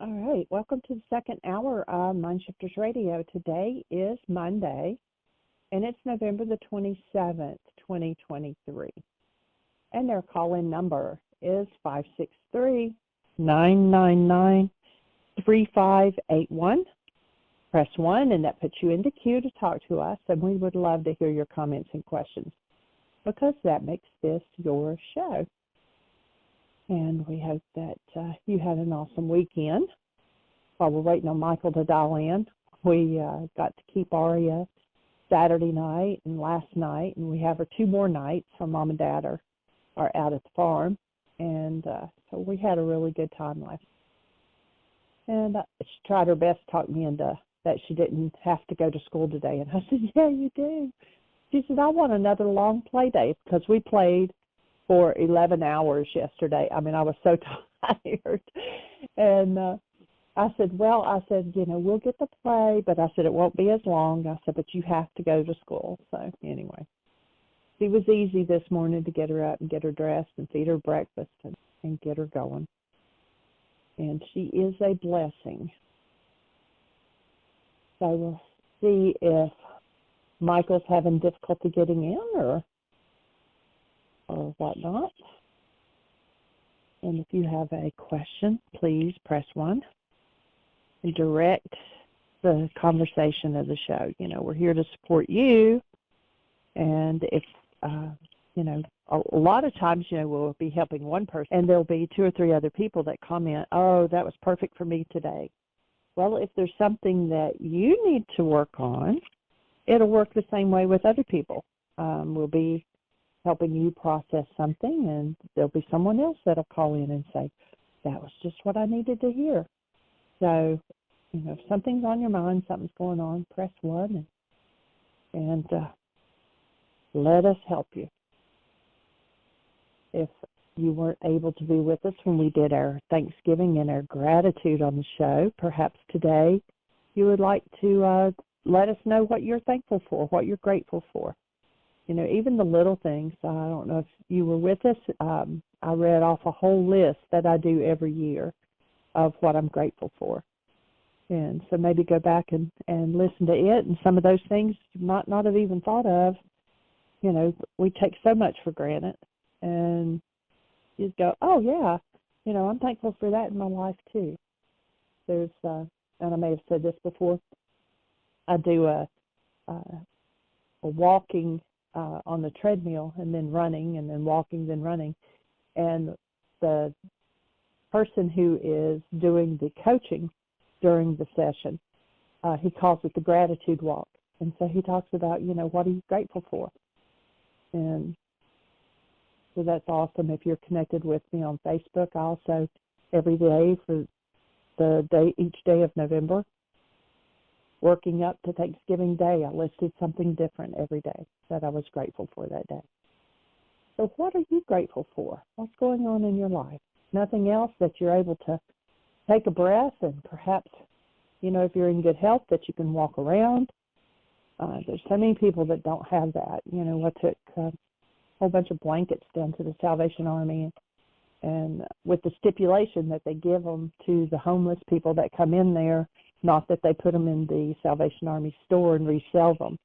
All right, welcome to the second hour of Mindshifters Radio. Today is Monday, and it's November the 27th, 2023. And their call-in number is 563-999-3581. Press 1, and that puts you in the queue to talk to us, and we would love to hear your comments and questions because that makes this your show. And we hope that you had an awesome weekend. While we're waiting on Michael to dial in, we got to keep Aria Saturday night and last night, and we have her 2 more nights. Her mom and dad are out at the farm, and so we had a really good time last night. And she tried her best to talk me into that she didn't have to go to school today. And I said, yeah, you do. She said, I want another long play day because we played for 11 hours yesterday. I mean, I was so tired. And I said, we'll get to play, but I said, it won't be as long. I said, but you have to go to school. So anyway, it was easy this morning to get her up and get her dressed and feed her breakfast and get her going. And she is a blessing. So we'll see if Michael's having difficulty getting in or whatnot. And if you have a question, please press 1 and direct the conversation of the show. You know, we're here to support you. And if, a lot of times, we'll be helping one person, and there'll be 2 or 3 other people that comment, oh, that was perfect for me today. Well, if there's something that you need to work on, it'll work the same way with other people. We'll be helping you process something, and there'll be someone else that'll call in and say, that was just what I needed to hear. So, if something's on your mind, something's going on, press 1 and let us help you. If you weren't able to be with us when we did our Thanksgiving and our gratitude on the show, perhaps today you would like to let us know what you're thankful for, what you're grateful for. Even the little things. I don't know if you were with us. I read off a whole list that I do every year of what I'm grateful for. And so maybe go back and listen to it. And some of those things you might not have even thought of. We take so much for granted. And you just go, oh, yeah, I'm thankful for that in my life too. There's, and I may have said this before, I do a walking on the treadmill and then running and then walking, then running. And the person who is doing the coaching during the session, he calls it the gratitude walk. And so he talks about, what are you grateful for? And so that's awesome. If you're connected with me on Facebook, I also, every day for each day of November, working up to Thanksgiving Day, I listed something different every day that I was grateful for that day. So what are you grateful for? What's going on in your life? Nothing else that you're able to take a breath and perhaps, if you're in good health, that you can walk around. There's so many people that don't have that. I took a whole bunch of blankets down to the Salvation Army and with the stipulation that they give them to the homeless people that come in there, not that they put them in the Salvation Army store and resell them,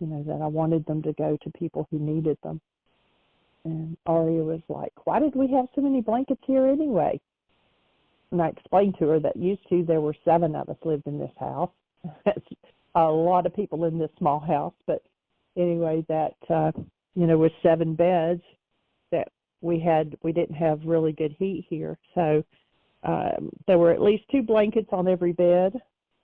that I wanted them to go to people who needed them. And Aria was like, why did we have so many blankets here anyway? And I explained to her that used to there were 7 of us lived in this house. That's a lot of people in this small house. But anyway, that, with 7 beds, that we didn't have really good heat here. So there were at least 2 blankets on every bed.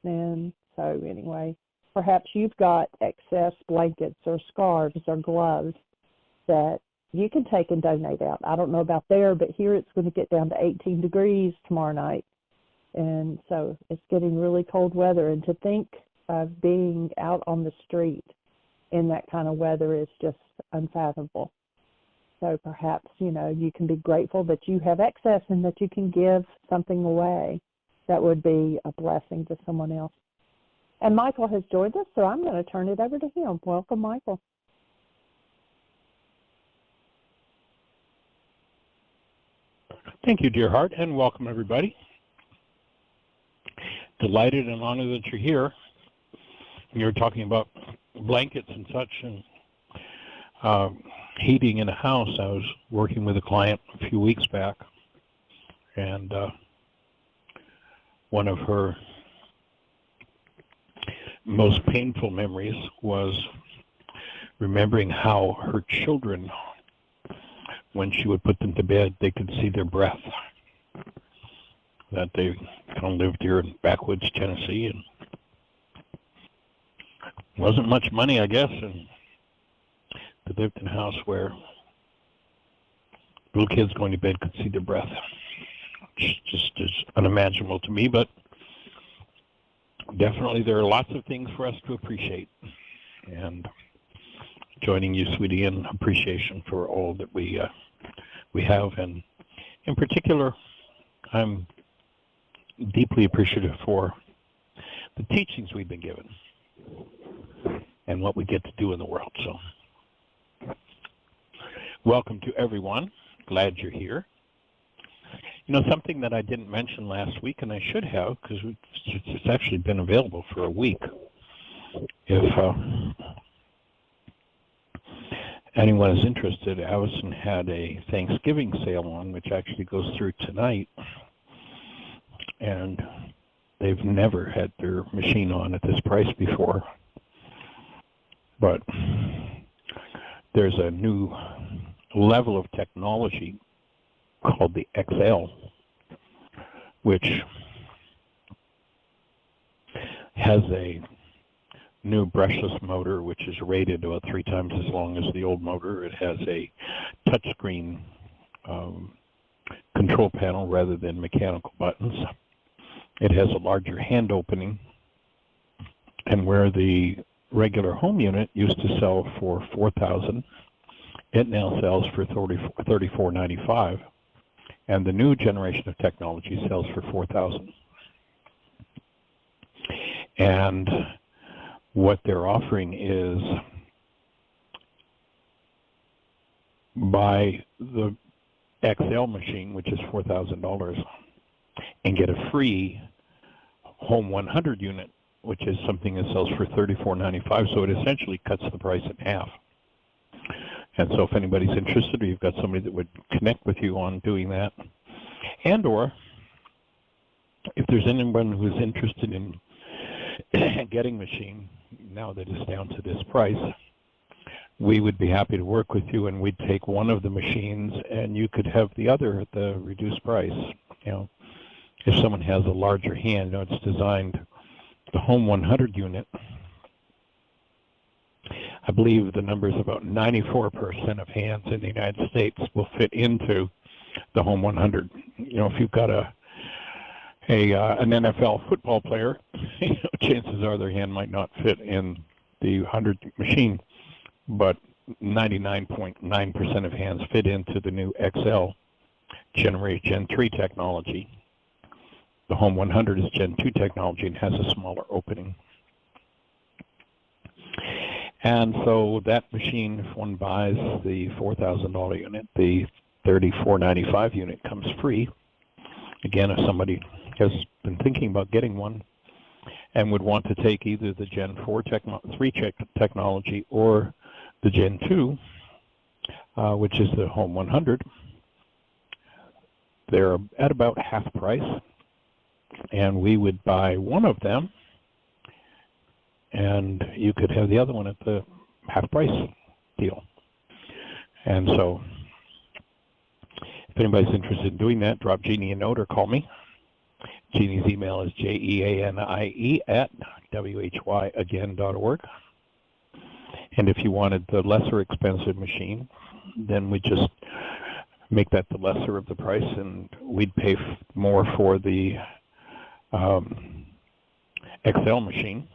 And so anyway, perhaps you've got excess blankets or scarves or gloves that you can take and donate out. I don't know about there, but here it's going to get down to 18 degrees tomorrow night. And so it's getting really cold weather. And to think of being out on the street in that kind of weather is just unfathomable. So perhaps, you can be grateful that you have excess and that you can give something away that would be a blessing to someone else. And Michael has joined us, so I'm going to turn it over to him. Welcome, Michael. Thank you, dear heart, and welcome, everybody. delighted and honored that you're here. You're talking about blankets and such, and heating in a house. I was working with a client a few weeks back, and one of her most painful memories was remembering how her children, when she would put them to bed, they could see their breath. That they kind of lived here in backwoods Tennessee, and wasn't much money, I guess, and they lived in a house where little kids going to bed could see their breath. It's just unimaginable to me, but definitely there are lots of things for us to appreciate. And joining you, sweetie, in appreciation for all that we have, and in particular, I'm deeply appreciative for the teachings we've been given and what we get to do in the world. So, welcome to everyone. Glad you're here. You know, something that I didn't mention last week, and I should have, because it's actually been available for a week. If anyone is interested, AVACEN had a Thanksgiving sale on, which actually goes through tonight, and they've never had their machine on at this price before. But there's a new level of technology called the XL, which has a new brushless motor, which is rated about 3 times as long as the old motor. It has a touchscreen control panel rather than mechanical buttons. It has a larger hand opening, and where the regular home unit used to sell for $4,000, it now sells for $34.95, and the new generation of technology sells for $4,000. And what they're offering is buy the XL machine, which is $4,000, and get a free Home 100 unit, which is something that sells for $34.95. So it essentially cuts the price in half. And so if anybody's interested, or you've got somebody that would connect with you on doing that, and or if there's anyone who's interested in getting a machine now that it's down to this price, we would be happy to work with you, and we'd take one of the machines and you could have the other at the reduced price. You know, if someone has a larger hand, you know, it's designed, the Home 100 unit, I believe the number is about 94% of hands in the United States will fit into the Home 100. You know, if you've got an NFL football player, you know, chances are their hand might not fit in the 100 machine, but 99.9% of hands fit into the new XL Gen 3 technology. The Home 100 is Gen 2 technology and has a smaller opening. And so that machine, if one buys the $4,000 unit, the $34.95 unit comes free. Again, if somebody has been thinking about getting one and would want to take either the Gen 3 technology or the Gen 2, which is the Home 100, they're at about half price, and we would buy one of them, and you could have the other one at the half price deal. And so if anybody's interested in doing that, drop Jeannie a note or call me. Jeannie's email is jeanie@whyagain.org. And if you wanted the lesser expensive machine, then we just make that the lesser of the price, and we'd pay more for the XL machine.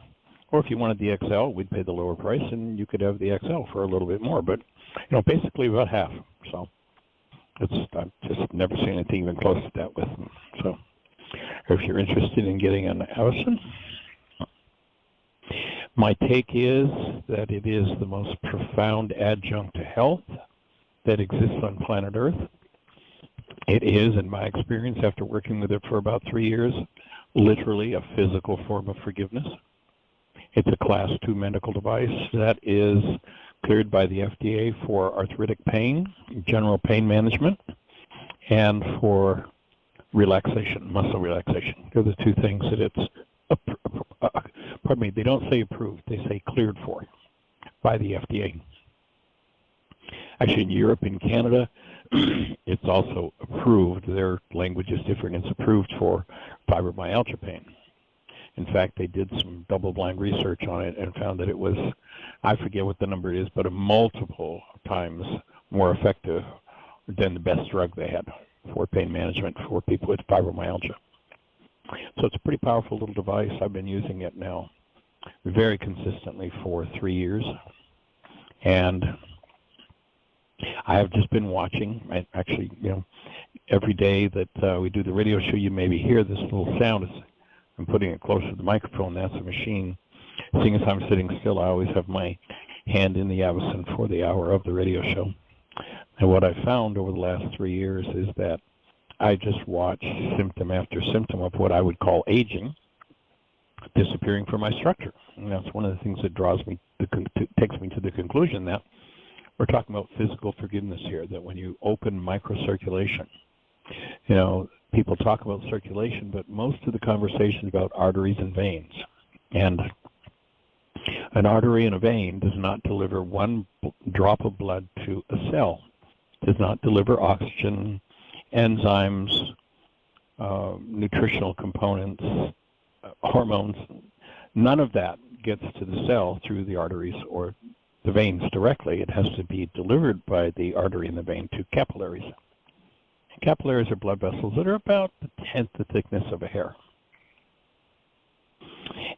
Or if you wanted the XL, we'd pay the lower price, and you could have the XL for a little bit more. But, you know, basically about half. So I've just never seen anything even close to that with them. So if you're interested in getting an AVACEN, my take is that it is the most profound adjunct to health that exists on planet Earth. It is, in my experience, after working with it for about 3 years, literally a physical form of forgiveness. It's a Class 2 medical device that is cleared by the FDA for arthritic pain, general pain management, and for relaxation, muscle relaxation. They're the two things that it's, pardon me, they don't say approved, they say cleared for by the FDA. Actually, in Europe and Canada, it's also approved. Their language is different. It's approved for fibromyalgia pain. In fact, they did some double-blind research on it and found that it was, I forget what the number is, but a multiple times more effective than the best drug they had for pain management for people with fibromyalgia. So it's a pretty powerful little device. I've been using it now very consistently for 3 years. And I have just been watching, actually, every day that we do the radio show, you maybe hear this little sound. I'm putting it closer to the microphone. That's a machine. Seeing as I'm sitting still, I always have my hand in the AVACEN for the hour of the radio show. And what I found over the last 3 years is that I just watch symptom after symptom of what I would call aging disappearing from my structure. And that's one of the things that draws me, takes me to the conclusion that we're talking about physical forgiveness here, that when you open microcirculation, people talk about circulation, but most of the conversation is about arteries and veins. And an artery and a vein does not deliver one drop of blood to a cell, does not deliver oxygen, enzymes, nutritional components, hormones. None of that gets to the cell through the arteries or the veins directly. It has to be delivered by the artery and the vein to capillaries. And capillaries are blood vessels that are about the 10th the thickness of a hair.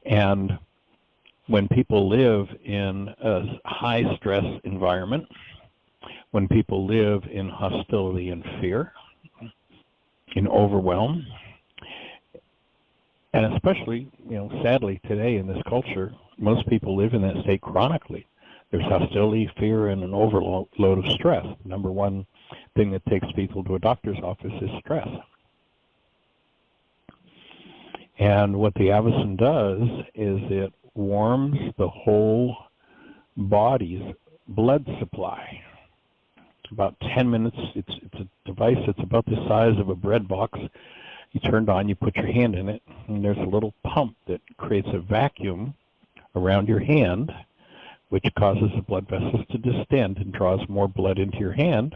And when people live in a high-stress environment, when people live in hostility and fear, in overwhelm, and especially, sadly today in this culture, most people live in that state chronically. There's hostility, fear, and an overload of stress. Number one thing that takes people to a doctor's office is stress. And what the AVACEN does is it warms the whole body's blood supply. About 10 minutes, it's a device that's about the size of a bread box. You turn it on, you put your hand in it, and there's a little pump that creates a vacuum around your hand, which causes the blood vessels to distend and draws more blood into your hand.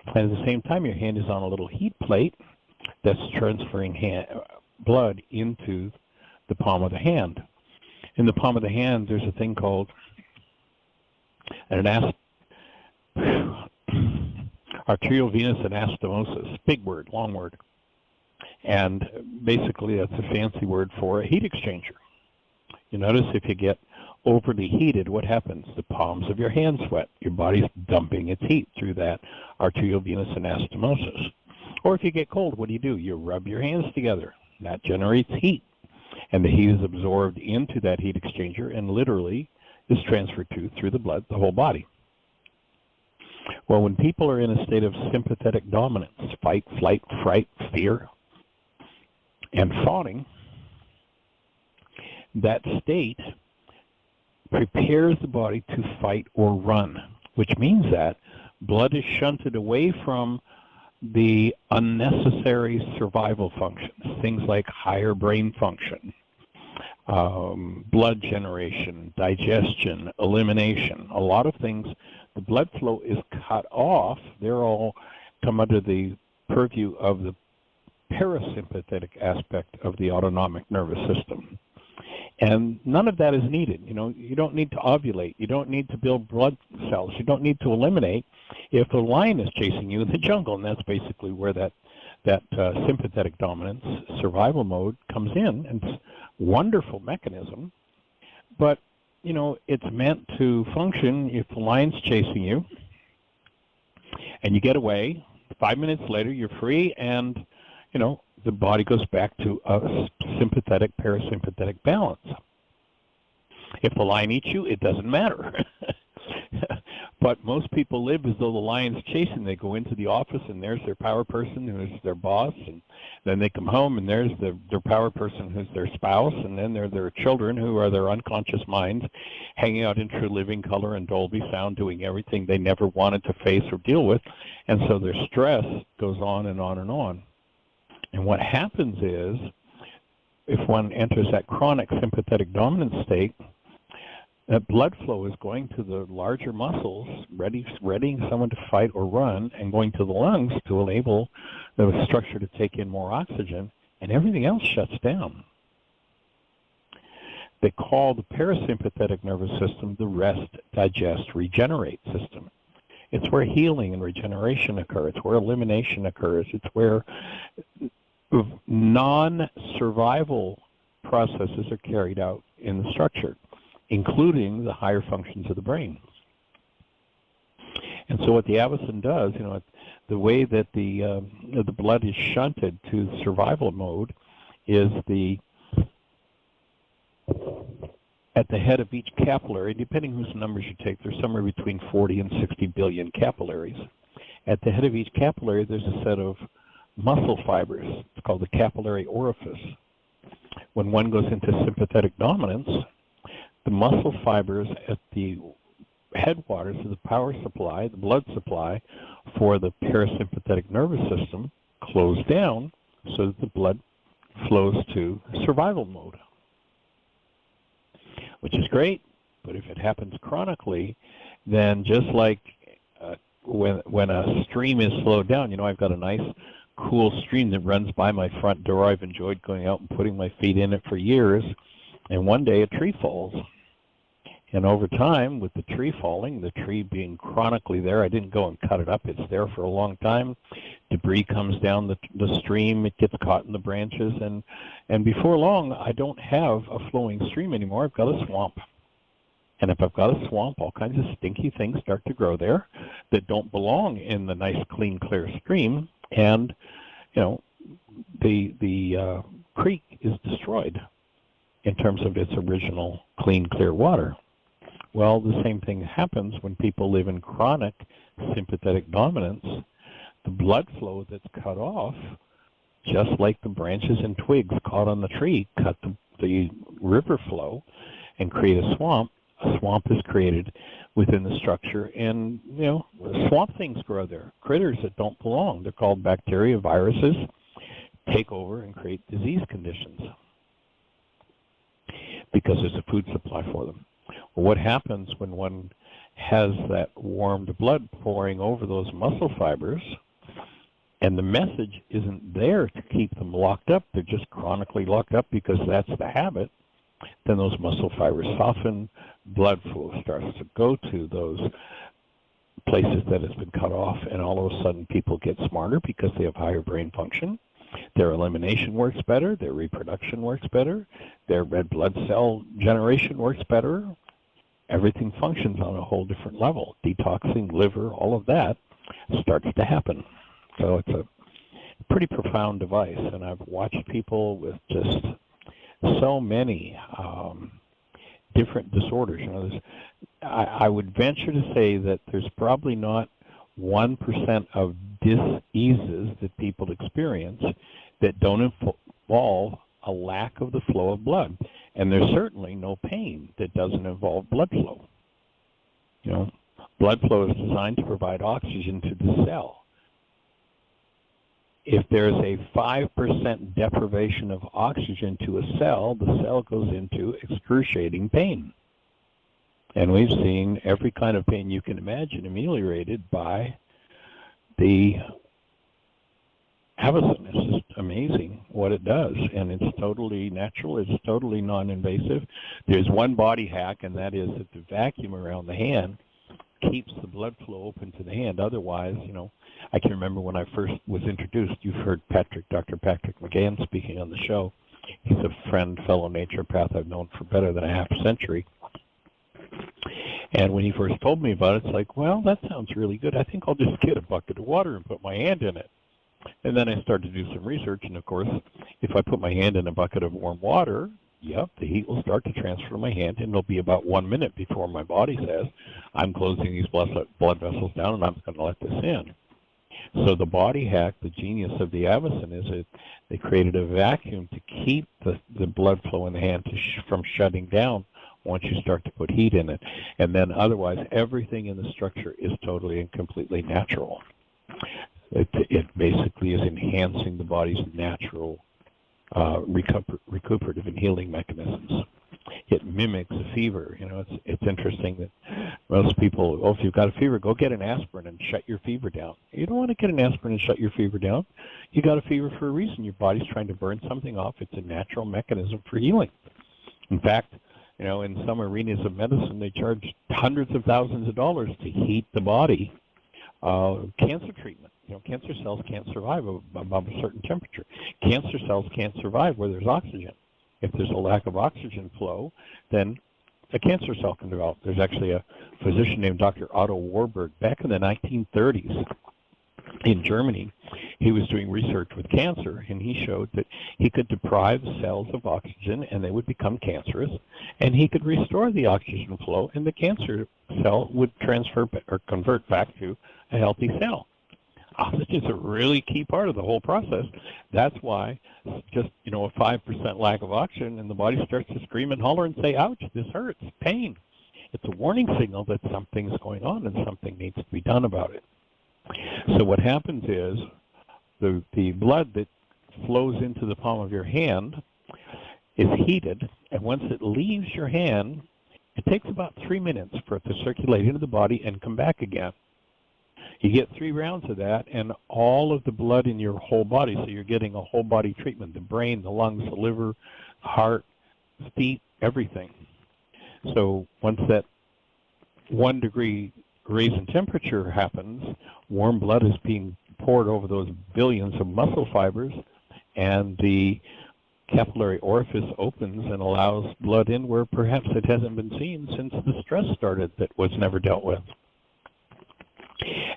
And at the same time, your hand is on a little heat plate that's transferring blood into the palm of the hand. In the palm of the hand, there's a thing called arterial venous anastomosis. Big word, long word. And basically, that's a fancy word for a heat exchanger. You notice if you get overly heated, what happens? The palms of your hands sweat. Your body's dumping its heat through that arterial venous anastomosis. Or if you get cold, what do? You rub your hands together. That generates heat. And the heat is absorbed into that heat exchanger and literally is transferred through the blood, the whole body. Well, when people are in a state of sympathetic dominance, fight, flight, fright, fear, and fawning, that state prepares the body to fight or run, which means that blood is shunted away from the unnecessary survival functions, things like higher brain function, blood generation, digestion, elimination, a lot of things. The blood flow is cut off. They're all come under the purview of the parasympathetic aspect of the autonomic nervous system. And none of that is needed. You don't need to ovulate. You don't need to build blood cells. You don't need to eliminate if a lion is chasing you in the jungle. And that's basically where that sympathetic dominance survival mode comes in. And it's a wonderful mechanism. But, it's meant to function if the lion's chasing you and you get away. 5 minutes later, you're free and, the body goes back to a sympathetic, parasympathetic balance. If the lion eats you, it doesn't matter. But most people live as though the lion's chasing. They go into the office, and there's their power person who's their boss, and then they come home, and there's their power person who's their spouse, and then there are their children who are their unconscious minds hanging out in true living color and Dolby sound, doing everything they never wanted to face or deal with. And so their stress goes on and on and on. And what happens is, if one enters that chronic sympathetic dominant state, that blood flow is going to the larger muscles, readying someone to fight or run, and going to the lungs to enable the structure to take in more oxygen, and everything else shuts down. They call the parasympathetic nervous system the rest, digest, regenerate system. It's where healing and regeneration occur. It's where elimination occurs. It's where non-survival processes are carried out in the structure, including the higher functions of the brain. And so what the AVACEN does, the way that the blood is shunted to survival mode is at the head of each capillary, depending whose numbers you take, there's somewhere between 40 and 60 billion capillaries. At the head of each capillary, there's a set of muscle fibers. It's called the capillary orifice. When one goes into sympathetic dominance, the muscle fibers at the headwaters of the power supply, the blood supply for the parasympathetic nervous system, close down so that the blood flows to survival mode, which is great. But if it happens chronically, then just like when a stream is slowed down, I've got a nice cool stream that runs by my front door. I've enjoyed going out and putting my feet in it for years, and one day a tree falls. And over time, with the tree falling, the tree being chronically there, I didn't go and cut it up. It's there for a long time. Debris comes down the stream. It gets caught in the branches. And before long, I don't have a flowing stream anymore. I've got a swamp. And if I've got a swamp, all kinds of stinky things start to grow there that don't belong in the nice, clean, clear stream. And, the creek is destroyed in terms of its original clean, clear water. Well, the same thing happens when people live in chronic sympathetic dominance. The blood flow that's cut off, just like the branches and twigs caught on the tree cut the river flow and create a swamp. A swamp is created within the structure, and swamp things grow there. Critters that don't belong. They're called bacteria, viruses, take over and create disease conditions because there's a food supply for them. Well, what happens when one has that warmed blood pouring over those muscle fibers, and the message isn't there to keep them locked up, they're just chronically locked up because that's the habit, then those muscle fibers soften, blood flow starts to go to those places that has been cut off, and all of a sudden people get smarter because they have higher brain function. Their elimination works better, their reproduction works better, their red blood cell generation works better. Everything functions on a whole different level. Detoxing, liver, all of that starts to happen. So it's a pretty profound device, and I've watched people with just so many different disorders. I would venture to say that there's probably not 1% of diseases that people experience that don't involve a lack of the flow of blood. And there's certainly no pain that doesn't involve blood flow. Blood flow is designed to provide oxygen to the cell. If there's a 5% deprivation of oxygen to a cell, the cell goes into excruciating pain. And we've seen every kind of pain you can imagine ameliorated by the AVACEN. It's just amazing what it does, and it's totally natural. It's totally non-invasive. There's one body hack, and that is that the vacuum around the hand keeps the blood flow open to the hand. Otherwise, I can remember when I first was introduced, you've heard Dr. Patrick McGann speaking on the show. He's a friend, fellow naturopath I've known for better than a half century. And when he first told me about it, it's like, well, that sounds really good. I think I'll just get a bucket of water and put my hand in it. And then I started to do some research, and of course, if I put my hand in a bucket of warm water, yep, the heat will start to transfer to my hand, and it'll be about 1 minute before my body says, I'm closing these blood vessels down, and I'm going to let this in. So the body hack, the genius of the AVACEN, is that they created a vacuum to keep the blood flow in the hand from shutting down once you start to put heat in it. And then otherwise, everything in the structure is totally and completely natural. It basically is enhancing the body's natural recuperative and healing mechanisms. It mimics a fever. You know, it's interesting that most people, oh, if you've got a fever, go get an aspirin and shut your fever down. You don't want to get an aspirin and shut your fever down. You got a fever for a reason. Your body's trying to burn something off. It's a natural mechanism for healing. In fact, you know, in some arenas of medicine, they charge hundreds of thousands of dollars to heat the body. Cancer treatment. You know, cancer cells can't survive above a certain temperature. Cancer cells can't survive where there's oxygen. If there's a lack of oxygen flow, then a cancer cell can develop. There's actually a physician named Dr. Otto Warburg back in the 1930s in Germany. He was doing research with cancer, and he showed that he could deprive cells of oxygen and they would become cancerous, and he could restore the oxygen flow, and the cancer cell would transfer or convert back to a healthy cell. Oxygen is a really key part of the whole process. That's why just, you know, a 5% lack of oxygen and the body starts to scream and holler and say, ouch, this hurts, pain. It's a warning signal that something's going on and something needs to be done about it. So what happens is the blood that flows into the palm of your hand is heated, and once it leaves your hand, it takes about 3 minutes for it to circulate into the body and come back again. You get 3 rounds of that, and all of the blood in your whole body, so you're getting a whole body treatment, the brain, the lungs, the liver, heart, feet, everything. So once that 1 degree raise in temperature happens, warm blood is being poured over those billions of muscle fibers, and the capillary orifice opens and allows blood in where perhaps it hasn't been seen since the stress started that was never dealt with.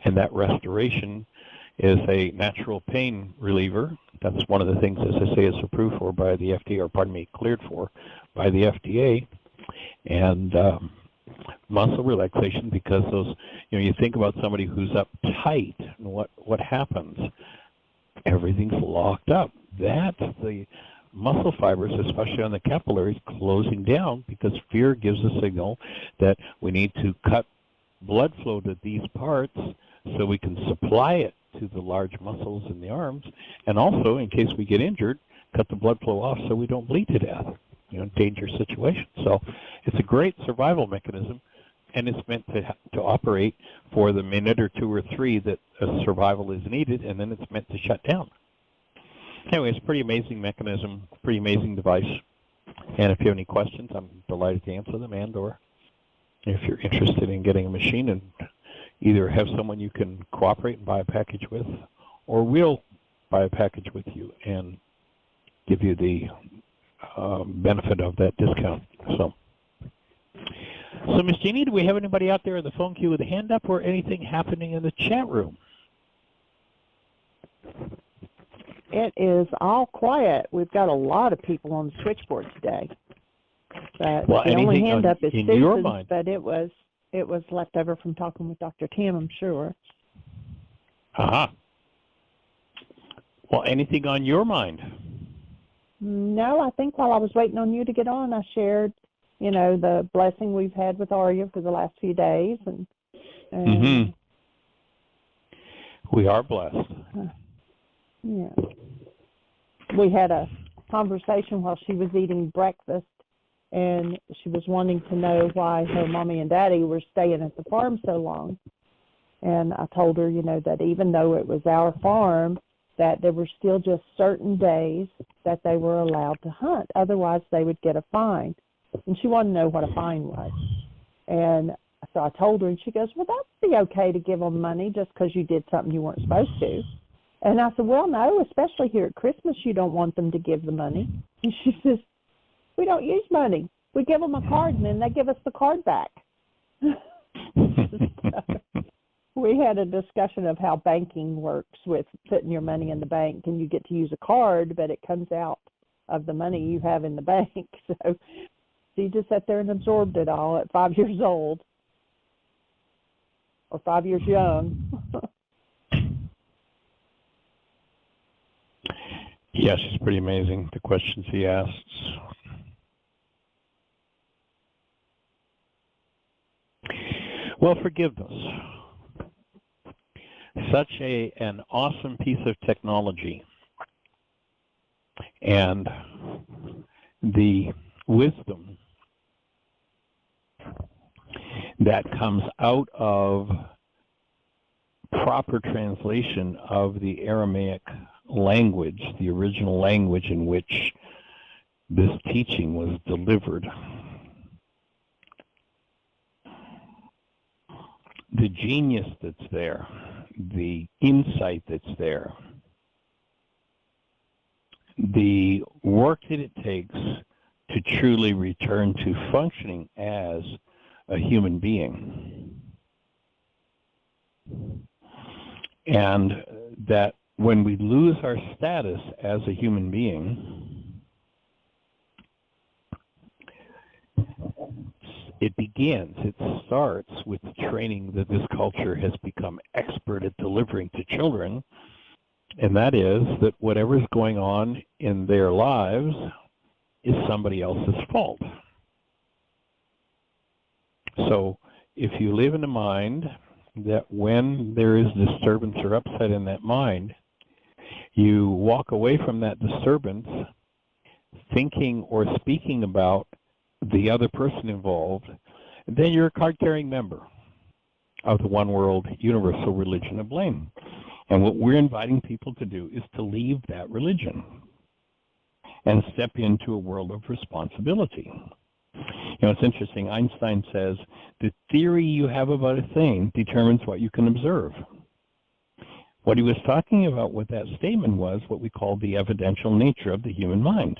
And that restoration is a natural pain reliever. That's one of the things, as I say, it's approved for by the FDA, or pardon me, cleared for by the FDA. And muscle relaxation, because those, you know, you think about somebody who's uptight, and what happens? Everything's locked up. That's the muscle fibers, especially on the capillaries, closing down, because fear gives a signal that we need to cut blood flow to these parts so we can supply it to the large muscles in the arms, and also, in case we get injured, cut the blood flow off so we don't bleed to death. You know, dangerous situation. So it's a great survival mechanism, and it's meant to operate for the minute or 2 or 3 that a survival is needed, and then it's meant to shut down. Anyway, it's a pretty amazing mechanism, pretty amazing device. And if you have any questions, I'm delighted to answer them, and or if you're interested in getting a machine, and either have someone you can cooperate and buy a package with, or we'll buy a package with you and give you the benefit of that discount. So Miss Jeannie, do we have anybody out there in the phone queue with a hand up, or anything happening in the chat room? It is all quiet. We've got a lot of people on the switchboard today. But well, the only hand up is Susan's, mind? but it was left over from talking with Dr. Tim, I'm sure. Uh-huh. Well, anything on your mind? No, I think while I was waiting on you to get on, I shared, you know, the blessing we've had with Arya for the last few days. And we are blessed. Yeah. We had a conversation while she was eating breakfast, and she was wanting to know why her mommy and daddy were staying at the farm so long. And I told her, you know, that even though it was our farm, that there were still just certain days that they were allowed to hunt. Otherwise, they would get a fine. And she wanted to know what a fine was. And so I told her, and she goes, well, that'd be okay to give them money just because you did something you weren't supposed to. And I said, well, no, especially here at Christmas, you don't want them to give the money. And she says, we don't use money. We give them a card, and then they give us the card back. We had a discussion of how banking works with putting your money in the bank, and you get to use a card, but it comes out of the money you have in the bank. So she just sat there and absorbed it all at 5 years old, or 5 years young. Yeah, she's pretty amazing, the questions he asks. Well, forgiveness. Such an awesome piece of technology. And the wisdom that comes out of proper translation of the Aramaic language, the original language in which this teaching was delivered. The genius that's there, the insight that's there, the work that it takes to truly return to functioning as a human being. And that when we lose our status as a human being, it starts with the training that this culture has become expert at delivering to children, and that is that whatever's going on in their lives is somebody else's fault. So if you live in a mind that when there is disturbance or upset in that mind, you walk away from that disturbance thinking or speaking about the other person involved, then you're a card-carrying member of the one world universal religion of blame. And what we're inviting people to do is to leave that religion and step into a world of responsibility. You know, it's interesting. Einstein says, the theory you have about a thing determines what you can observe. What he was talking about with that statement was what we call the evidential nature of the human mind.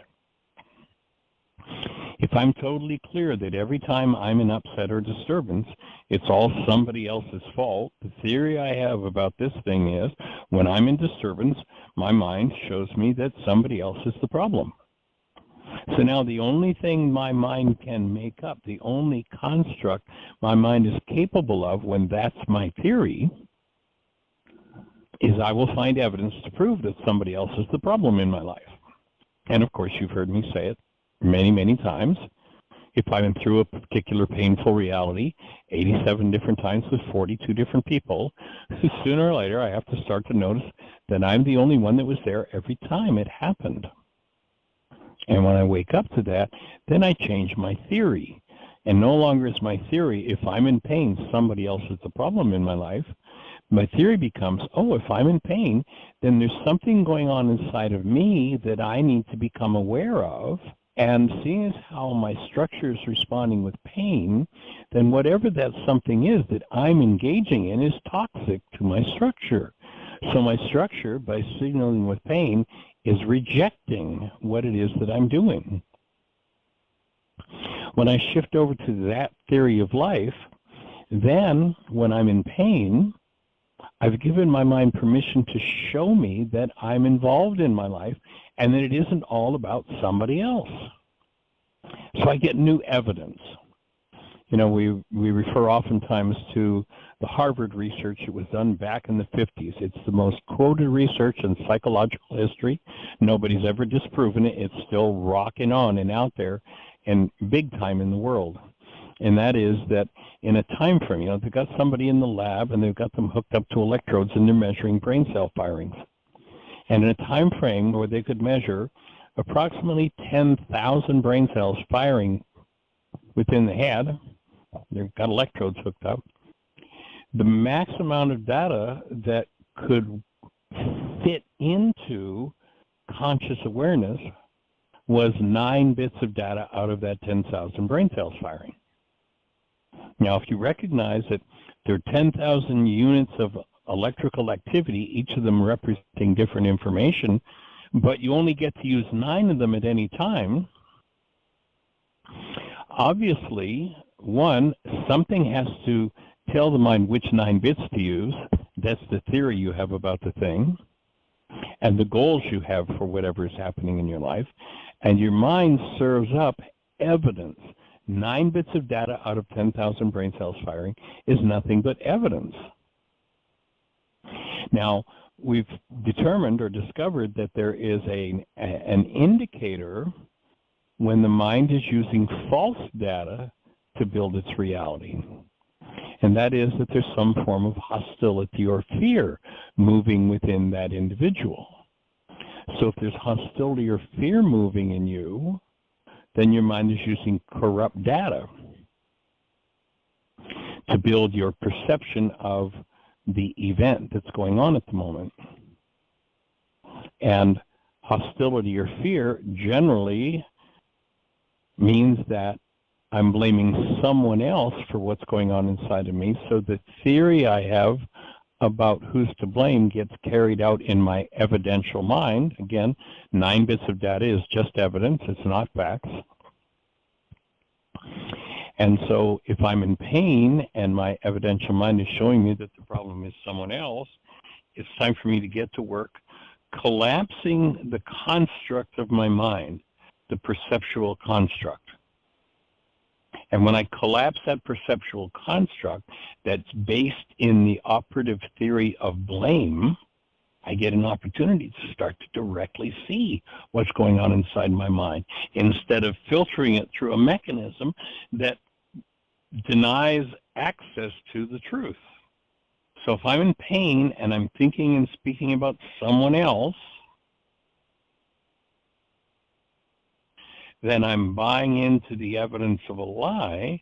If I'm totally clear that every time I'm in upset or disturbance, it's all somebody else's fault, the theory I have about this thing is, when I'm in disturbance, my mind shows me that somebody else is the problem. So now the only thing my mind can make up, the only construct my mind is capable of when that's my theory, is I will find evidence to prove that somebody else is the problem in my life. And of course, you've heard me say it many, many times. If I'm through a particular painful reality, 87 different times with 42 different people, sooner or later I have to start to notice that I'm the only one that was there every time it happened. And when I wake up to that, then I change my theory. And no longer is my theory, if I'm in pain, somebody else is the problem in my life. My theory becomes, oh, if I'm in pain, then there's something going on inside of me that I need to become aware of. And seeing as how my structure is responding with pain, then whatever that something is that I'm engaging in is toxic to my structure. So my structure, by signaling with pain, is rejecting what it is that I'm doing. When I shift over to that theory of life, then when I'm in pain, I've given my mind permission to show me that I'm involved in my life and that it isn't all about somebody else. So I get new evidence. You know, we refer oftentimes to the Harvard research. It was done back in the 50s. It's the most quoted research in psychological history. Nobody's ever disproven it. It's still rocking on and out there and big time in the world. And that is that in a time frame, you know, they've got somebody in the lab and they've got them hooked up to electrodes and they're measuring brain cell firings. And in a time frame where they could measure approximately 10,000 brain cells firing within the head, they've got electrodes hooked up, the max amount of data that could fit into conscious awareness was 9 bits of data out of that 10,000 brain cells firing. Now, if you recognize that there are 10,000 units of electrical activity, each of them representing different information, but you only get to use 9 of them at any time, obviously, one, something has to tell the mind which 9 bits to use. That's the theory you have about the thing. and the goals you have for whatever is happening in your life, and your mind serves up evidence. 9 bits of data out of 10,000 brain cells firing is nothing but evidence. Now, we've determined or discovered that there is an indicator when the mind is using false data to build its reality. And that is that there's some form of hostility or fear moving within that individual. So if there's hostility or fear moving in you, then your mind is using corrupt data to build your perception of the event that's going on at the moment. And hostility or fear generally means that I'm blaming someone else for what's going on inside of me. So the theory I have about who's to blame gets carried out in my evidential mind. Again, 9 bits of data is just evidence, it's not facts. And so if I'm in pain and my evidential mind is showing me that the problem is someone else, it's time for me to get to work collapsing the construct of my mind, the perceptual construct. And when I collapse that perceptual construct that's based in the operative theory of blame, I get an opportunity to start to directly see what's going on inside my mind instead of filtering it through a mechanism that denies access to the truth. So if I'm in pain and I'm thinking and speaking about someone else, then I'm buying into the evidence of a lie,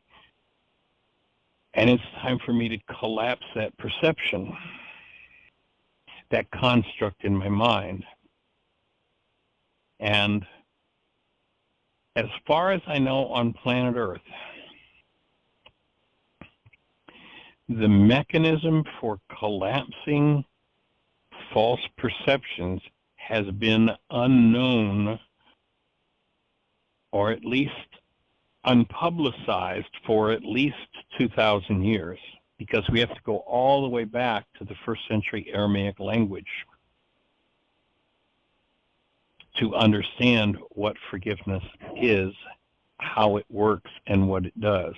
and it's time for me to collapse that perception, that construct in my mind. And as far as I know on planet Earth, the mechanism for collapsing false perceptions has been unknown, or at least unpublicized, for at least 2,000 years, because we have to go all the way back to the 1st century Aramaic language to understand what forgiveness is, how it works, and what it does.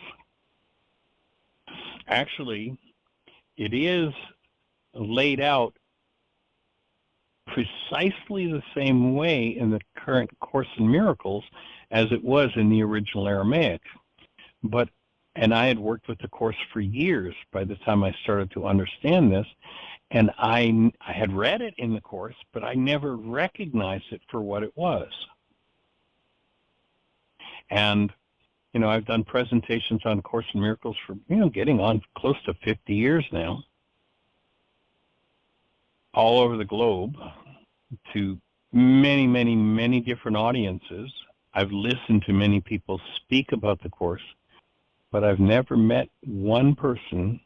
Actually, it is laid out precisely the same way in the current Course in Miracles as it was in the original Aramaic. And I had worked with the Course for years by the time I started to understand this, and I had read it in the Course, but I never recognized it for what it was. And I've done presentations on Course in Miracles for, getting on close to 50 years now, all over the globe, to many, many, many different audiences. I've listened to many people speak about the Course, but I've never met one person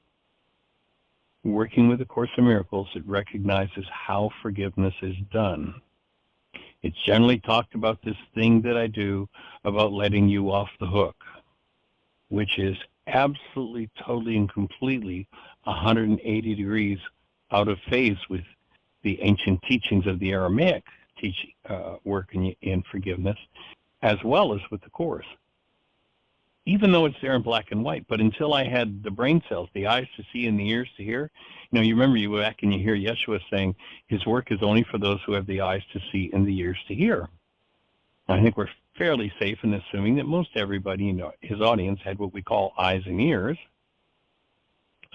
working with the Course in Miracles that recognizes how forgiveness is done. It's generally talked about this thing that I do about letting you off the hook, which is absolutely, totally, and completely 180 degrees out of phase with the ancient teachings of the Aramaic work in forgiveness, as well as with the Course. Even though it's there in black and white, but until I had the brain cells, the eyes to see and the ears to hear, you remember you go back and you hear Yeshua saying his work is only for those who have the eyes to see and the ears to hear. I think we're fairly safe in assuming that most everybody in his audience had what we call eyes and ears.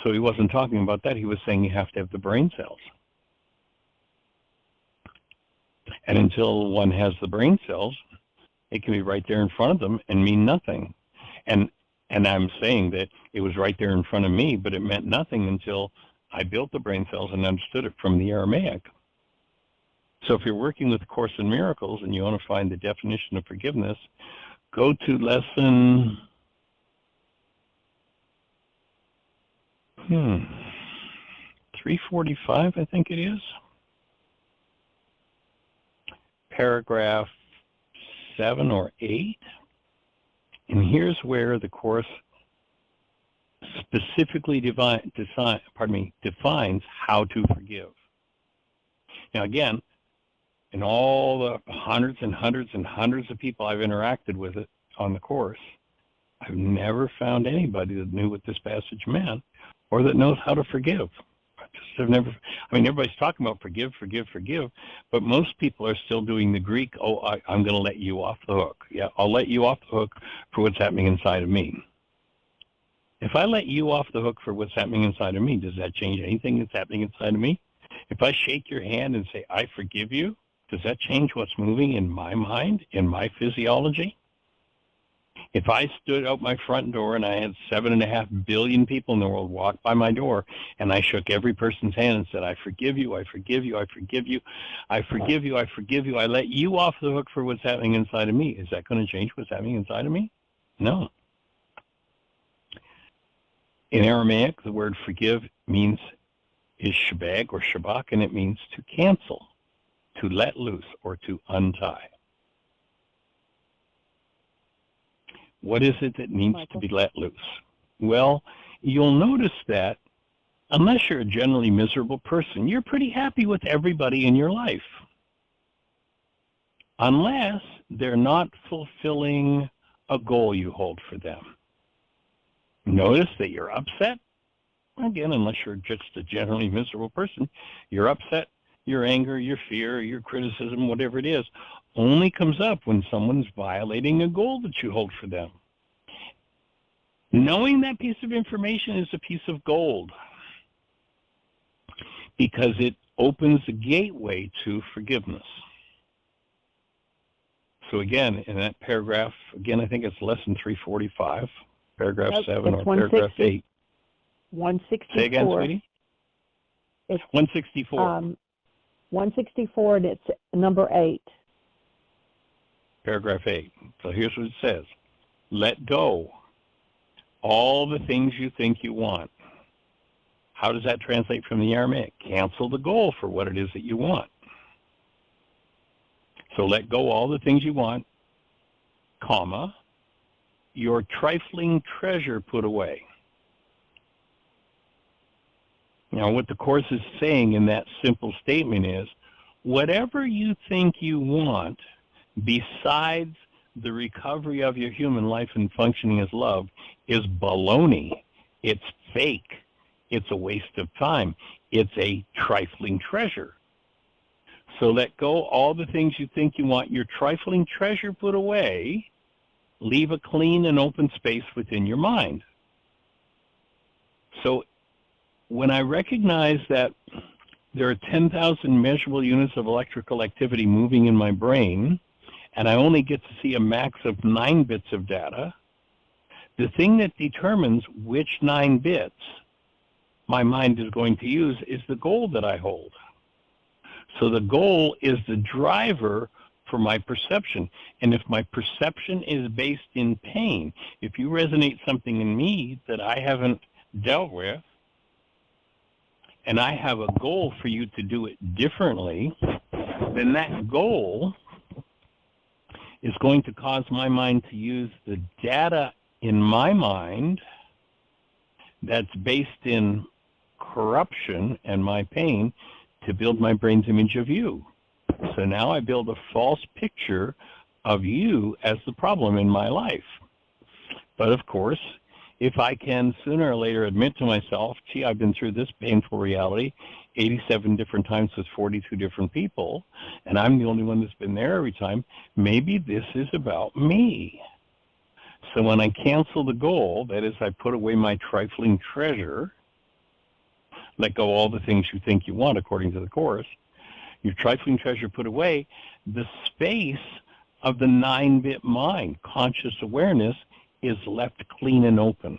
So he wasn't talking about that. He was saying you have to have the brain cells. And until one has the brain cells, it can be right there in front of them and mean nothing. And I'm saying that it was right there in front of me, but it meant nothing until I built the brain cells and understood it from the Aramaic. So if you're working with Course in Miracles and you want to find the definition of forgiveness, go to lesson 345, I think it is. Paragraph 7 or 8. And here's where the Course specifically defines how to forgive. Now again, in all the hundreds and hundreds and hundreds of people I've interacted with it on the course, I've never found anybody that knew what this passage meant or that knows how to forgive. I've never, I mean, everybody's talking about forgive, forgive, forgive, but most people are still doing the Greek, I'm going to let you off the hook. Yeah, I'll let you off the hook for what's happening inside of me. If I let you off the hook for what's happening inside of me, does that change anything that's happening inside of me? If I shake your hand and say, I forgive you, does that change what's moving in my mind, in my physiology? If I stood out my front door and I had 7.5 billion people in the world walk by my door and I shook every person's hand and said, I forgive you, I forgive you, I forgive you, I forgive you, I forgive you, I let you off the hook for what's happening inside of me, is that going to change what's happening inside of me? No. In Aramaic, the word forgive is shabag or shabak, and it means to cancel, to let loose, or to untie. What is it that needs to be let loose? Well, you'll notice that unless you're a generally miserable person, you're pretty happy with everybody in your life. Unless they're not fulfilling a goal you hold for them. Notice that you're upset. Again, unless you're just a generally miserable person, you're upset, your anger, your fear, your criticism, whatever it is, only comes up when someone's violating a goal that you hold for them. Knowing that piece of information is a piece of gold because it opens the gateway to forgiveness. So again, in that paragraph, again, I think it's lesson 345, paragraph 7 or paragraph 8. 164. Say again, sweetie? It's 164. 164, and it's number 8. Paragraph 8. So here's what it says. Let go all the things you think you want. How does that translate from the Aramaic? Cancel the goal for what it is that you want. So let go all the things you want, comma, your trifling treasure put away. Now, what the Course is saying in that simple statement is, whatever you think you want, besides the recovery of your human life and functioning as love, is baloney. It's fake. It's a waste of time. It's a trifling treasure. So let go all the things you think you want, your trifling treasure put away, leave a clean and open space within your mind. So when I recognize that there are 10,000 measurable units of electrical activity moving in my brain, and I only get to see a max of 9 bits of data, the thing that determines which 9 bits my mind is going to use is the goal that I hold. So the goal is the driver for my perception. And if my perception is based in pain, if you resonate something in me that I haven't dealt with, and I have a goal for you to do it differently, then that goal is going to cause my mind to use the data in my mind that's based in corruption and my pain to build my brain's image of you. So now I build a false picture of you as the problem in my life. But of course, if I can sooner or later admit to myself, gee, I've been through this painful reality 87 different times with 42 different people, and I'm the only one that's been there every time, maybe this is about me. So when I cancel the goal, that is, I put away my trifling treasure, let go all the things you think you want according to the Course, your trifling treasure put away, the space of the 9-bit mind, conscious awareness, is left clean and open.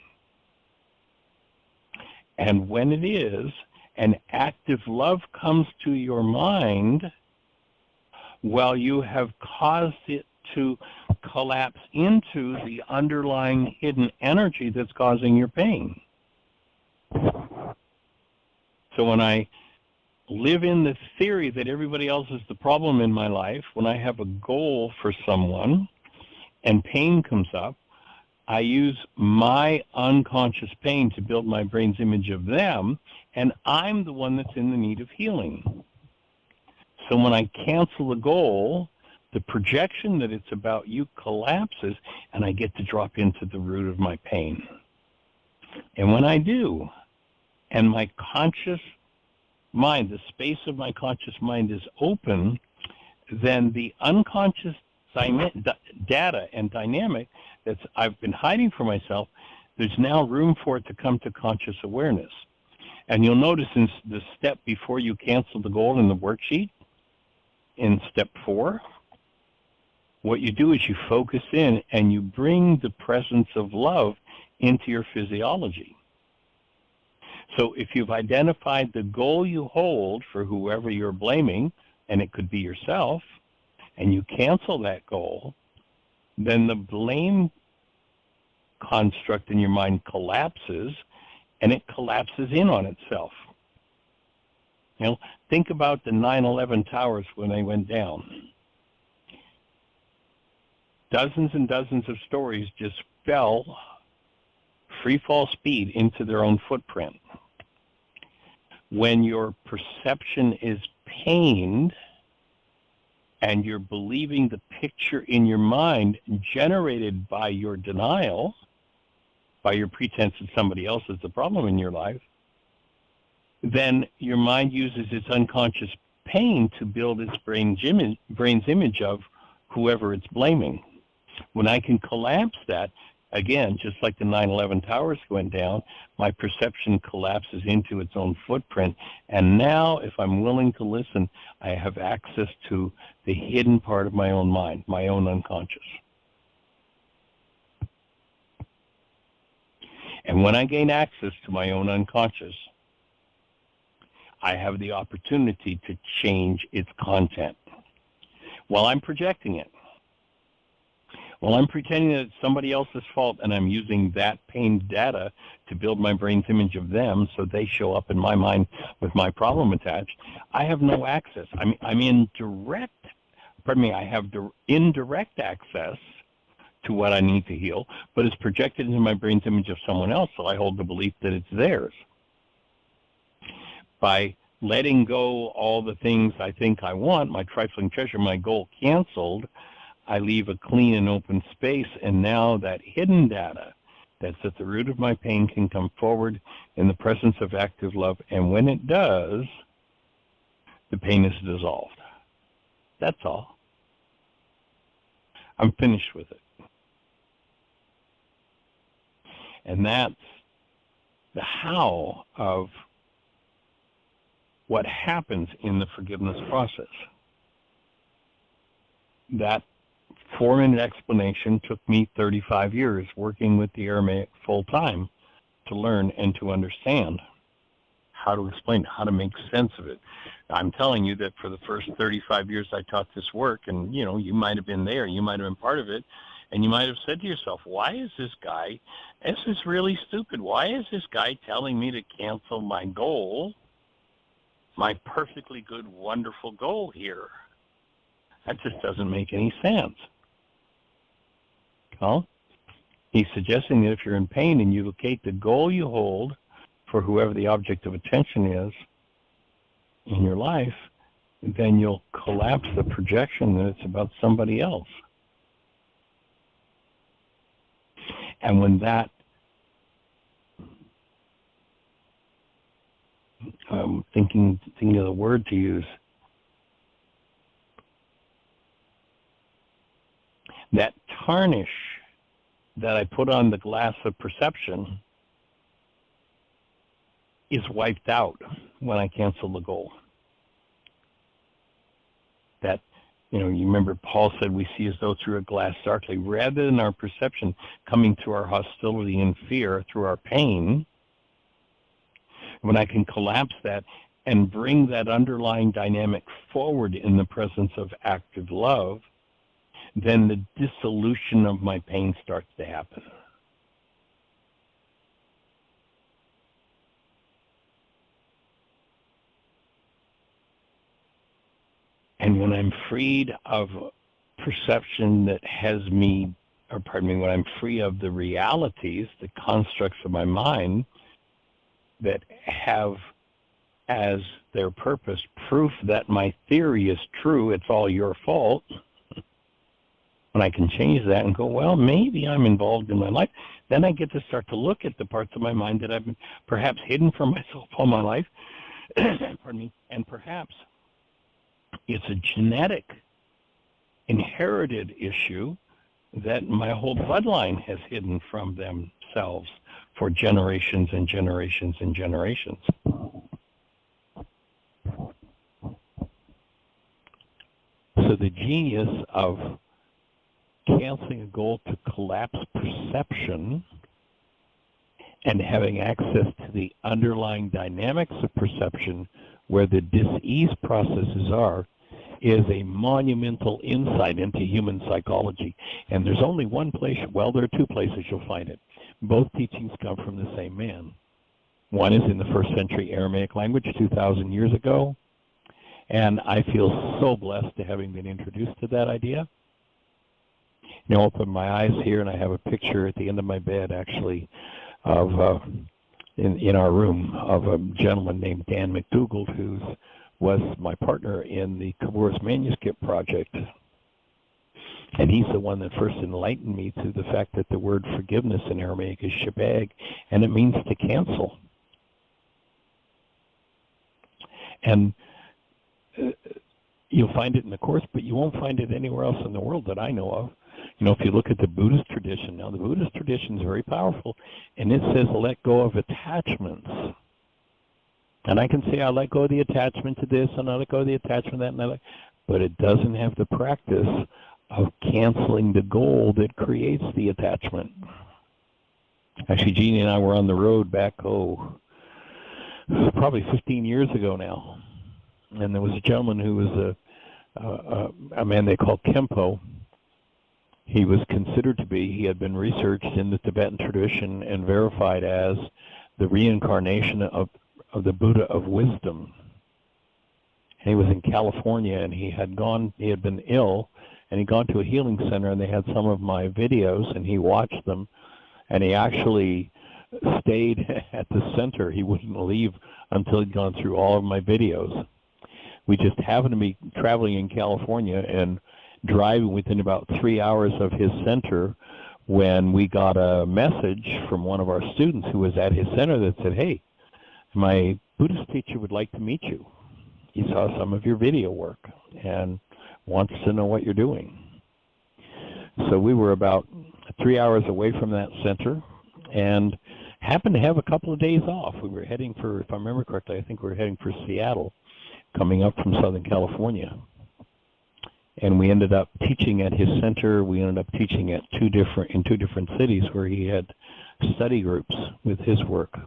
And when it is, an active love comes to your mind while you have caused it to collapse into the underlying hidden energy that's causing your pain. So when I live in the theory that everybody else is the problem in my life, when I have a goal for someone and pain comes up, I use my unconscious pain to build my brain's image of them, and I'm the one that's in the need of healing. So when I cancel the goal, the projection that it's about you collapses, and I get to drop into the root of my pain. And when I do, and my conscious mind, the space of my conscious mind is open, then the unconscious data and dynamic that I've been hiding for myself, there's now room for it to come to conscious awareness. And you'll notice in the step before you cancel the goal in the worksheet, in step 4, what you do is you focus in and you bring the presence of love into your physiology. So if you've identified the goal you hold for whoever you're blaming, and it could be yourself, and you cancel that goal, then the blame construct in your mind collapses, and it collapses in on itself. You know, think about the 9/11 towers when they went down. Dozens and dozens of stories just fell free fall speed into their own footprint. When your perception is pained and you're believing the picture in your mind generated by your denial, by your pretense that somebody else is the problem in your life, then your mind uses its unconscious pain to build its brain's image of whoever it's blaming. When I can collapse that, again, just like the 9/11 towers went down, my perception collapses into its own footprint. And now, if I'm willing to listen, I have access to the hidden part of my own mind, my own unconscious. And when I gain access to my own unconscious, I have the opportunity to change its content while I'm projecting it. While I'm pretending that it's somebody else's fault and I'm using that pain data to build my brain's image of them so they show up in my mind with my problem attached, I have no access. I'm in direct, I have indirect access to what I need to heal, but it's projected into my brain's image of someone else, so I hold the belief that it's theirs. By letting go all the things I think I want, my trifling treasure, my goal canceled, I leave a clean and open space, and now that hidden data that's at the root of my pain can come forward in the presence of active love, and when it does, the pain is dissolved. That's all. I'm finished with it. And that's the how of what happens in the forgiveness process. That 4-minute explanation took me 35 years working with the Aramaic full-time to learn and to understand how to explain, how to make sense of it. I'm telling you that for the first 35 years I taught this work, and you know, you might have been there, you might have been part of it, and you might have said to yourself, why is this guy, this is really stupid, why is this guy telling me to cancel my goal, my perfectly good, wonderful goal here? That just doesn't make any sense. Well, he's suggesting that if you're in pain and you locate the goal you hold for whoever the object of attention is in your life, then you'll collapse the projection that it's about somebody else. And when that, thinking of the word to use, that tarnish that I put on the glass of perception is wiped out when I cancel the goal. That, you know, you remember Paul said we see as though through a glass darkly. Rather than our perception coming through our hostility and fear, through our pain, when I can collapse that and bring that underlying dynamic forward in the presence of active love, then the dissolution of my pain starts to happen. And when I'm freed of perception that has me, or pardon me, when I'm free of the realities, the constructs of my mind that have as their purpose, proof that my theory is true, it's all your fault, when I can change that and go, well, maybe I'm involved in my life, then I get to start to look at the parts of my mind that I've been perhaps hidden from myself all my life, pardon me, and perhaps it's a genetic, inherited issue that my whole bloodline has hidden from themselves for generations and generations and generations. So the genius of canceling a goal to collapse perception and having access to the underlying dynamics of perception where the dis-ease processes are is a monumental insight into human psychology. And there's only one place, well, there are two places you'll find it. Both teachings come from the same man. One is in the first century Aramaic language 2,000 years ago, and I feel so blessed to having been introduced to that idea. You know, open my eyes here, and I have a picture at the end of my bed, actually, of in our room of a gentleman named Dan McDougall, who was my partner in the Kabur's Manuscript Project. And he's the one that first enlightened me to the fact that the word forgiveness in Aramaic is shabag, and it means to cancel. And you'll find it in the Course, but you won't find it anywhere else in the world that I know of. You know, if you look at the Buddhist tradition, now the Buddhist tradition is very powerful, and it says let go of attachments. And I can say I let go of the attachment to this, and I let go of the attachment to that, and I let, but it doesn't have the practice of canceling the goal that creates the attachment. Actually, Jeannie and I were on the road back, probably 15 years ago now, and there was a gentleman who was a man they called Kempo. He was considered to be, he had been researched in the Tibetan tradition and verified as the reincarnation of the Buddha of wisdom. And he was in California, and he had been ill, and he'd gone to a healing center, and they had some of my videos, and he watched them, and he actually stayed at the center. He wouldn't leave until he'd gone through all of my videos. We just happened to be traveling in California and driving within about 3 hours of his center when we got a message from one of our students who was at his center that said, hey, my Buddhist teacher would like to meet you. He saw some of your video work and wants to know what you're doing. So we were about 3 hours away from that center and happened to have a couple of days off. We were heading for, if I remember correctly, I think we were heading for Seattle, coming up from Southern California. And we ended up teaching at his center. We ended up teaching at two different cities where he had study groups with his work.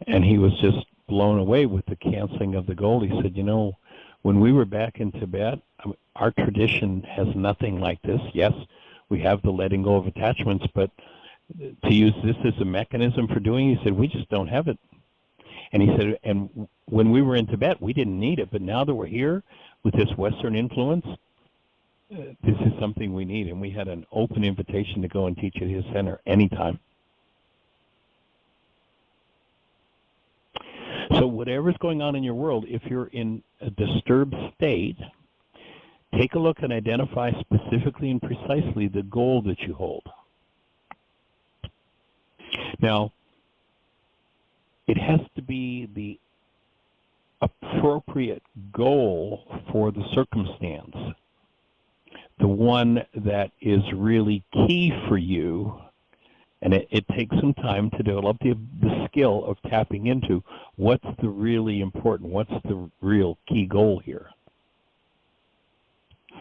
And he was just blown away with the canceling of the goal. He said, you know, when we were back in Tibet, our tradition has nothing like this. Yes, we have the letting go of attachments, but to use this as a mechanism for doing it, he said, we just don't have it. And he said, and when we were in Tibet, we didn't need it, but now that we're here with this Western influence, this is something we need. And we had an open invitation to go and teach at his center anytime. So whatever's going on in your world, if you're in a disturbed state, take a look and identify specifically and precisely the goal that you hold. Now, it has to be the appropriate goal for the circumstance, the one that is really key for you, and it takes some time to develop the skill of tapping into what's the really important, what's the real key goal here.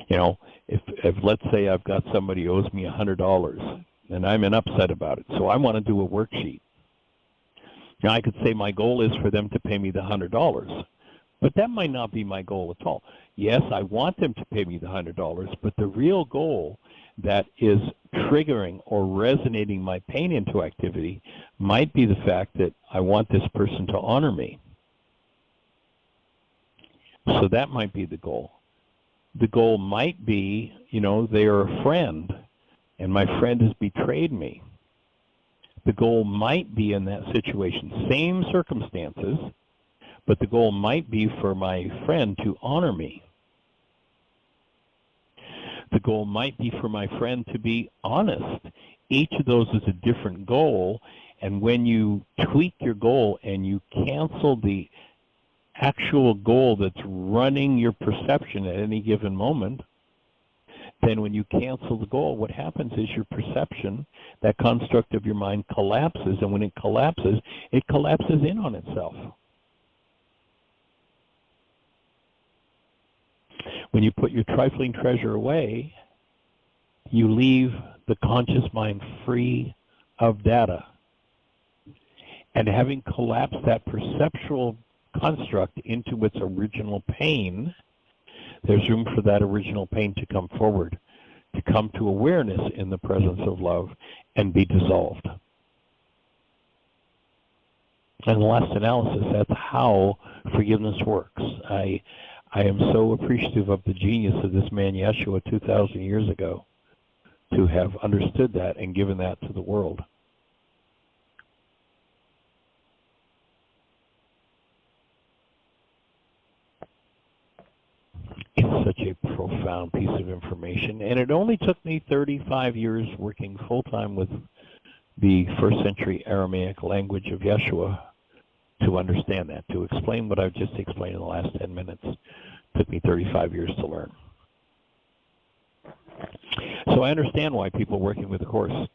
You know, if let's say I've got somebody who owes me $100 and I'm upset about it, so I want to do a worksheet. Now I could say my goal is for them to pay me the $100, but that might not be my goal at all. Yes, I want them to pay me the $100, but the real goal that is triggering or resonating my pain into activity might be the fact that I want this person to honor me. So that might be the goal. The goal might be, you know, they are a friend and my friend has betrayed me. The goal might be in that situation, same circumstances, But the goal might be for my friend to honor me. The goal might be for my friend to be honest. Each of those is a different goal, and when you tweak your goal and you cancel the actual goal that's running your perception at any given moment, then when you cancel the goal, what happens is your perception, that construct of your mind, collapses, and when it collapses in on itself. When you put your trifling treasure away, you leave the conscious mind free of data. And having collapsed that perceptual construct into its original pain, there's room for that original pain to come forward, to come to awareness in the presence of love and be dissolved. And the last analysis, that's how forgiveness works. I am so appreciative of the genius of this man Yeshua 2,000 years ago to have understood that and given that to the world. It's such a profound piece of information, and it only took me 35 years working full-time with the first century Aramaic language of Yeshua to understand that, to explain what I've just explained in the last 10 minutes. It took me 35 years to learn. So I understand why people working with the Course,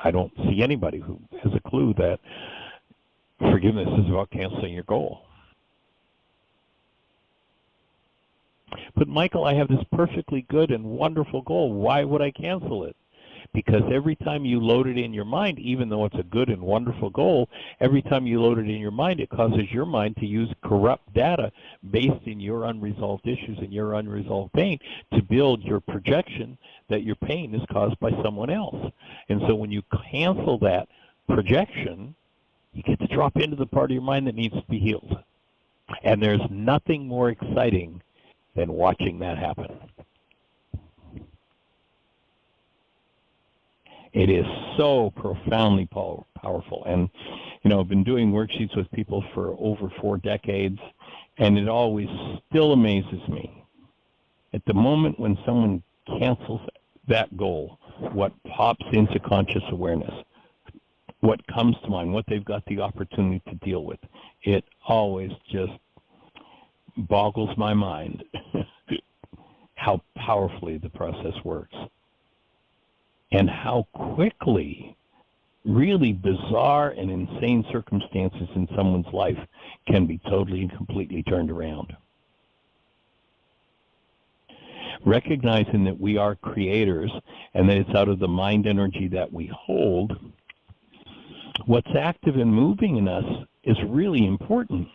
I don't see anybody who has a clue that forgiveness is about canceling your goal. But Michael, I have this perfectly good and wonderful goal. Why would I cancel it? Because every time you load it in your mind, even though it's a good and wonderful goal, every time you load it in your mind, it causes your mind to use corrupt data based in your unresolved issues and your unresolved pain to build your projection that your pain is caused by someone else. And so when you cancel that projection, you get to drop into the part of your mind that needs to be healed. And there's nothing more exciting than watching that happen. It is so profoundly powerful. And, you know, I've been doing worksheets with people for over 4 decades, and it always still amazes me. At the moment when someone cancels that goal, what pops into conscious awareness, what comes to mind, what they've got the opportunity to deal with, it always just boggles my mind how powerfully the process works and how quickly really bizarre and insane circumstances in someone's life can be totally and completely turned around. Recognizing that we are creators and that it's out of the mind energy that we hold, what's active and moving in us is really important.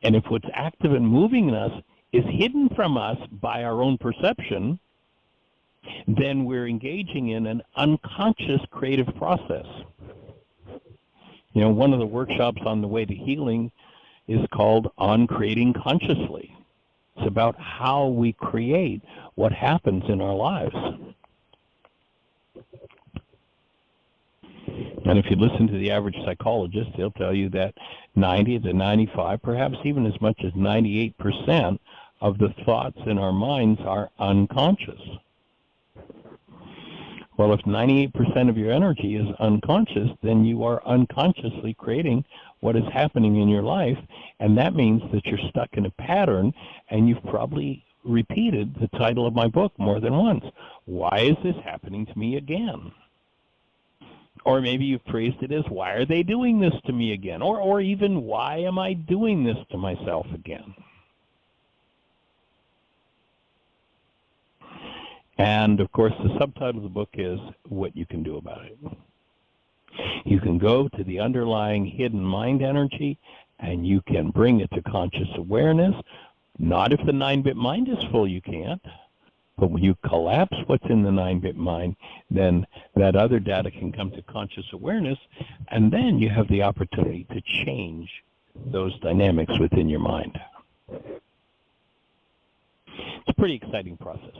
And if what's active and moving in us is hidden from us by our own perception, then we're engaging in an unconscious creative process. You know, one of the workshops on the way to healing is called On Creating Consciously. It's about how we create what happens in our lives. And if you listen to the average psychologist, they'll tell you that 90 to 95, perhaps even as much as 98% of the thoughts in our minds are unconscious. Well, if 98% of your energy is unconscious, then you are unconsciously creating what is happening in your life, and that means that you're stuck in a pattern, and you've probably repeated the title of my book more than once. Why is this happening to me again? Or maybe you've phrased it as, why are they doing this to me again? Or even, why am I doing this to myself again? And, of course, the subtitle of the book is What You Can Do About It. You can go to the underlying hidden mind energy, and you can bring it to conscious awareness. Not if the 9-bit mind is full, you can't. But when you collapse what's in the 9-bit mind, then that other data can come to conscious awareness, and then you have the opportunity to change those dynamics within your mind. It's a pretty exciting process.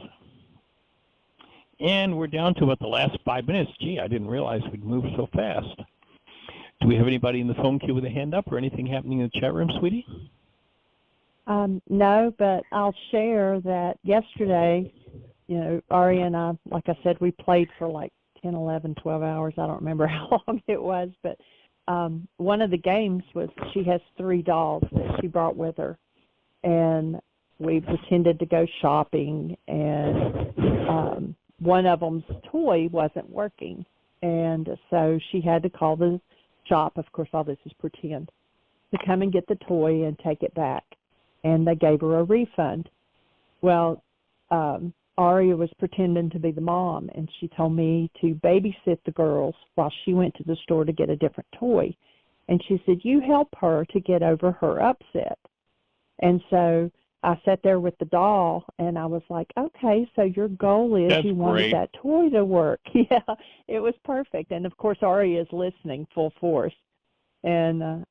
And we're down to about the last 5 minutes. Gee, I didn't realize we'd move so fast. Do we have anybody in the phone queue with a hand up or anything happening in the chat room, sweetie? No, but I'll share that yesterday, Ari and I, like I said, we played for like 10, 11, 12 hours. I don't remember how long it was, but one of the games was she has 3 dolls that she brought with her, and we pretended to go shopping, and one of them's toy wasn't working, and so she had to call the shop, of course all this is pretend, to come and get the toy and take it back, and they gave her a refund. Well, Aria was pretending to be the mom, and she told me to babysit the girls while she went to the store to get a different toy. And she said, you help her to get over her upset. And so I sat there with the doll, and I was like, okay, so your goal is That's you wanted great. that toy to work. Yeah, it was perfect. And, of course, Aria is listening full force. And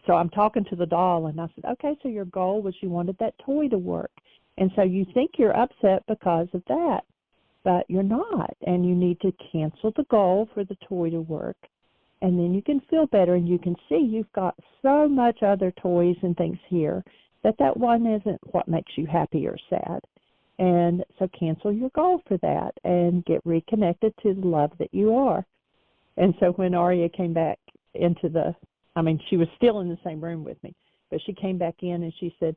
so I'm talking to the doll, and I said, okay, so your goal was you wanted that toy to work. And so you think you're upset because of that, but you're not. And you need to cancel the goal for the toy to work. And then you can feel better, and you can see you've got so much other toys and things here that one isn't what makes you happy or sad. And so cancel your goal for that and get reconnected to the love that you are. And so when Aria came back into she was still in the same room with me, but she came back in and she said,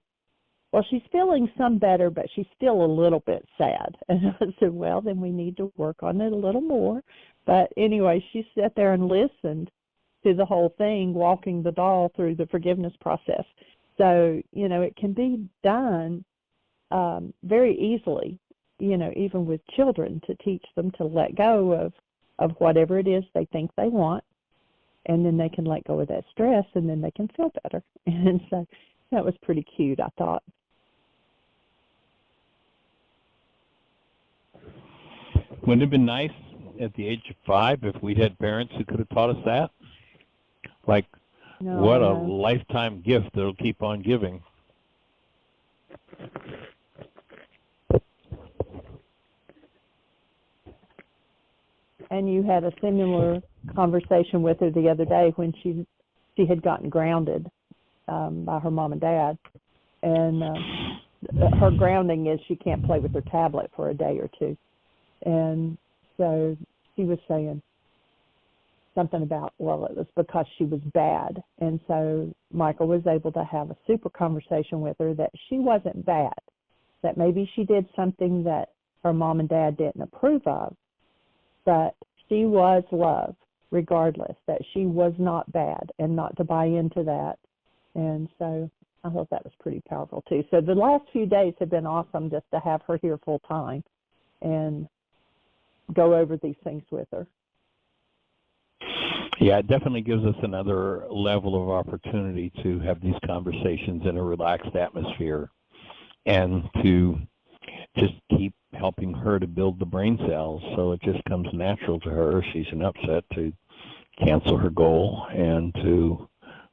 well, she's feeling some better, but she's still a little bit sad. And I said, well, then we need to work on it a little more. But anyway, she sat there and listened to the whole thing, walking the doll through the forgiveness process. So, it can be done very easily, even with children, to teach them to let go of whatever it is they think they want. And then they can let go of that stress, and then they can feel better. And so that was pretty cute, I thought. Wouldn't it have been nice at the age of 5 if we'd had parents who could have taught us that? Like, what a lifetime gift that'll keep on giving. And you had a similar conversation with her the other day when she had gotten grounded by her mom and dad. And her grounding is she can't play with her tablet for a day or two. And so she was saying something about, well, it was because she was bad. And so Michael was able to have a super conversation with her that she wasn't bad, that maybe she did something that her mom and dad didn't approve of, but she was loved regardless, that she was not bad, and not to buy into that. And so I thought that was pretty powerful too. So the last few days have been awesome, just to have her here full time and go over these things with her. Yeah, it definitely gives us another level of opportunity to have these conversations in a relaxed atmosphere, and to just keep helping her to build the brain cells so it just comes natural to her. She's an upset to cancel her goal and to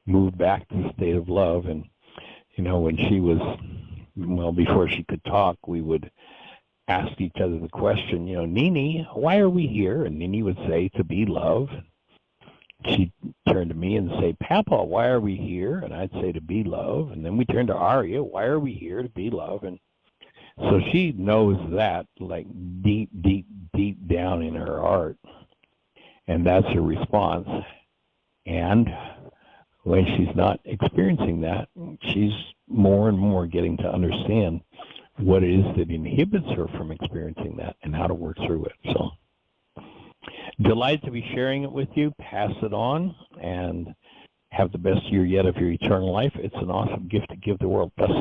move back to the state of love. And, when she was, before she could talk, we would ask each other the question, Nini, why are we here? And Nini would say, to be loved. She'd turn to me and say, Papa, why are we here? And I'd say, to be loved. And then we turn to Aria, why are we here? To be loved. And so she knows that, like, deep, deep, deep down in her heart. And that's her response. And when she's not experiencing that, she's more and more getting to understand what it is that inhibits her from experiencing that and how to work through it. So delighted to be sharing it with you. Pass it on and have the best year yet of your eternal life. It's an awesome gift to give the world. Bless